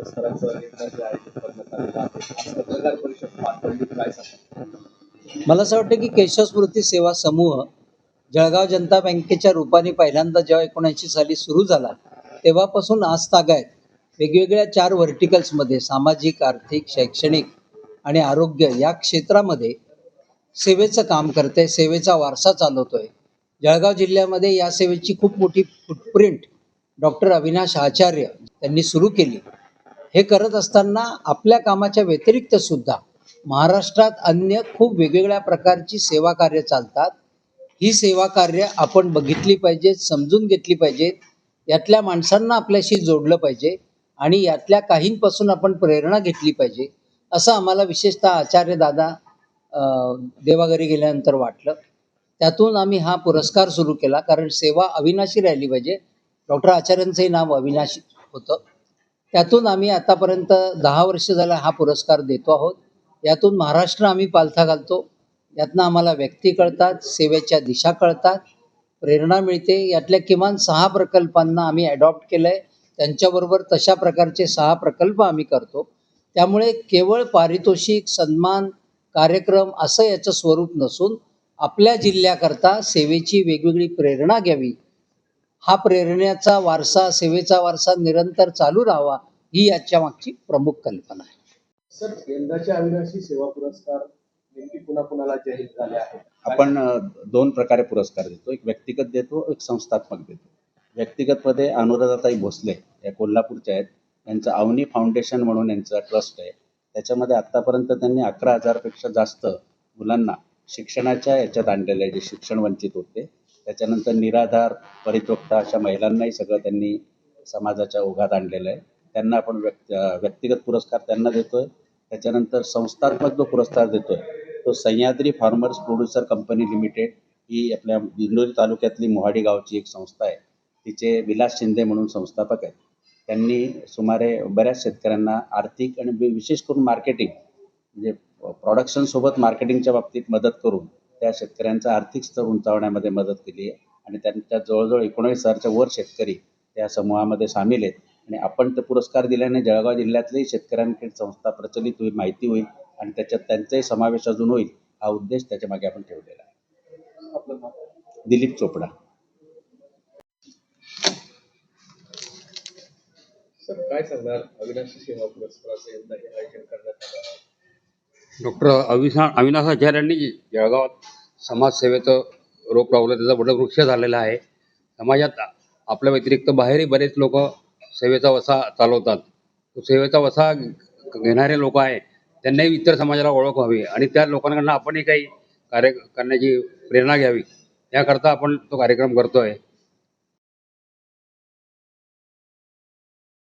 पुरस्काराचं एकदाचे आयोजन करण्यात आलेलं आहे. आज पत्रकार परिषद पार पडली, काय सांगा? मला असं वाटतं की केशव स्मृती सेवा समूह जळगाव जनता बँकेच्या रूपाने पहिल्यांदा जेव्हा 79 साली सुरू झाला तेव्हापासून आज तागायत वेगवेगळ्या 4 व्हर्टिकल्समध्ये सामाजिक, आर्थिक, शैक्षणिक आणि आरोग्य या क्षेत्रामध्ये सेवेचं काम करते, सेवेचा वारसा चालवतोय. जळगाव जिल्ह्यामध्ये या सेवेची खूप मोठी फुटप्रिंट डॉक्टर अविनाश आचार्य त्यांनी सुरू केली. हे करत असताना आपल्या कामाच्या व्यतिरिक्त सुद्धा महाराष्ट्रात अन्य खूप वेगवेगळ्या प्रकारची सेवा कार्य चालतात. ही सेवा कार्य आपण बघितली पाहिजेत, समजून घेतली पाहिजेत, यातल्या माणसांना आपल्याशी जोडलं पाहिजे आणि यातल्या काहींपासून आपण प्रेरणा घेतली पाहिजे, असं आम्हाला विशेषतः आचार्य दादा देवाघरी गेल्यानंतर वाटलं. त्यातून आम्ही हा पुरस्कार सुरू केला, कारण सेवा अविनाशी राहिली पाहिजे. डॉक्टर आचार्यांचंही नाव अविनाशी होतं. त्यातून आम्ही आतापर्यंत 10 वर्ष झाला हा पुरस्कार देतो आहोत. यातून महाराष्ट्र आम्ही पालथा घालतो. यातनं आम्हाला व्यक्ती कळतात, सेवेच्या दिशा कळतात, प्रेरणा मिळते. यातल्या किमान 6 प्रकल्पांना आम्ही ॲडॉप्ट केलं आहे. त्यांच्याबरोबर तशा प्रकारचे 6 प्रकल्प आम्ही करतो. त्यामुळे केवळ पारितोषिक, सन्मान, कार्यक्रम असं याचं स्वरूप नसून आपल्या जिल्ह्याकरता सेवेची वेगवेगळी प्रेरणा घ्यावी, हा प्रेरणेचा वारसा, सेवेचा वारसा निरंतर चालू राहावा, ही याच्या मागची प्रमुख कल्पना आहे. सर, यंदाचे अविनाशी सेवा पुरस्कार नेमकी कुणाकुणाला जाहीर झाले आहेत? आपण 2 प्रकारे पुरस्कार देतो. एक व्यक्तिगत देतो, एक संस्थात्मक देतो. व्यक्तिगतमध्ये अनुराधाताई भोसले या कोल्हापूरच्या आहेत. यांचं अवनी फाउंडेशन म्हणून यांचा ट्रस्ट आहे. त्याच्यामध्ये आत्तापर्यंत त्यांनी 11,000 पेक्षा जास्त मुलांना शिक्षणाच्या याच्यात आणलेलं आहे, जे शिक्षण वंचित होते. त्याच्यानंतर निराधार, परित्यक्ता अशा महिलांनाही सगळं त्यांनी समाजाच्या ओघात आणलेलं आहे. त्यांना आपण व्यक्तिगत पुरस्कार त्यांना देतोय. त्याच्यानंतर संस्थात्मक जो पुरस्कार देतोय तो Sahyadri farmers producer company limited ही आपल्या दिंडोरी तालुक्यातली मोहाडी गावची एक संस्था आहे. तिचे विलास शिंदे म्हणून संस्थापक आहेत. त्यांनी सुमारे बऱ्याच शेतकऱ्यांना आर्थिक आणि विशेष करून मार्केटिंग म्हणजे प्रोडक्शनसोबत मार्केटिंगच्या बाबतीत मदत करून त्या शेतकऱ्यांचा आर्थिक स्तर उंचावण्यामध्ये मदत केली आहे. आणि त्यांच्या जवळजवळ 19,000च्या वर शेतकरी त्या समूहामध्ये सामील आहेत. आणि आपण ते पुरस्कार दिल्याने जळगाव जिल्ह्यातल्याही शेतकऱ्यांकडे संस्था प्रचलित होईल, माहिती होईल आणि त्याच्यात त्यांचाही समावेश अजून होईल, हा उद्देश त्याच्या मागे आपण ठेवलेला आहे. आपलं नाव? दिलीप चोपडा. सर, काय सांगणार अविनाशी सेवा पुरस्काराचं यंदा हे आयोजन करण्यात आलं आहे? डॉक्टर अविनाश आचार्यांनी जळगावात समाजसेवेचं रोप लावलं, त्याचा वटवृक्ष झालेला आहे. समाजात आपल्या व्यतिरिक्त बाहेरही बरेच लोक सेवेचा वसा चालवतात. तो सेवेचा वसा घेणारे लोक आहे, त्यांनाही इतर समाजाला ओळख व्हावी आणि त्या लोकांकडून आपणही काही कार्य करण्याची प्रेरणा घ्यावी, याकरता आपण तो कार्यक्रम करतो आहे.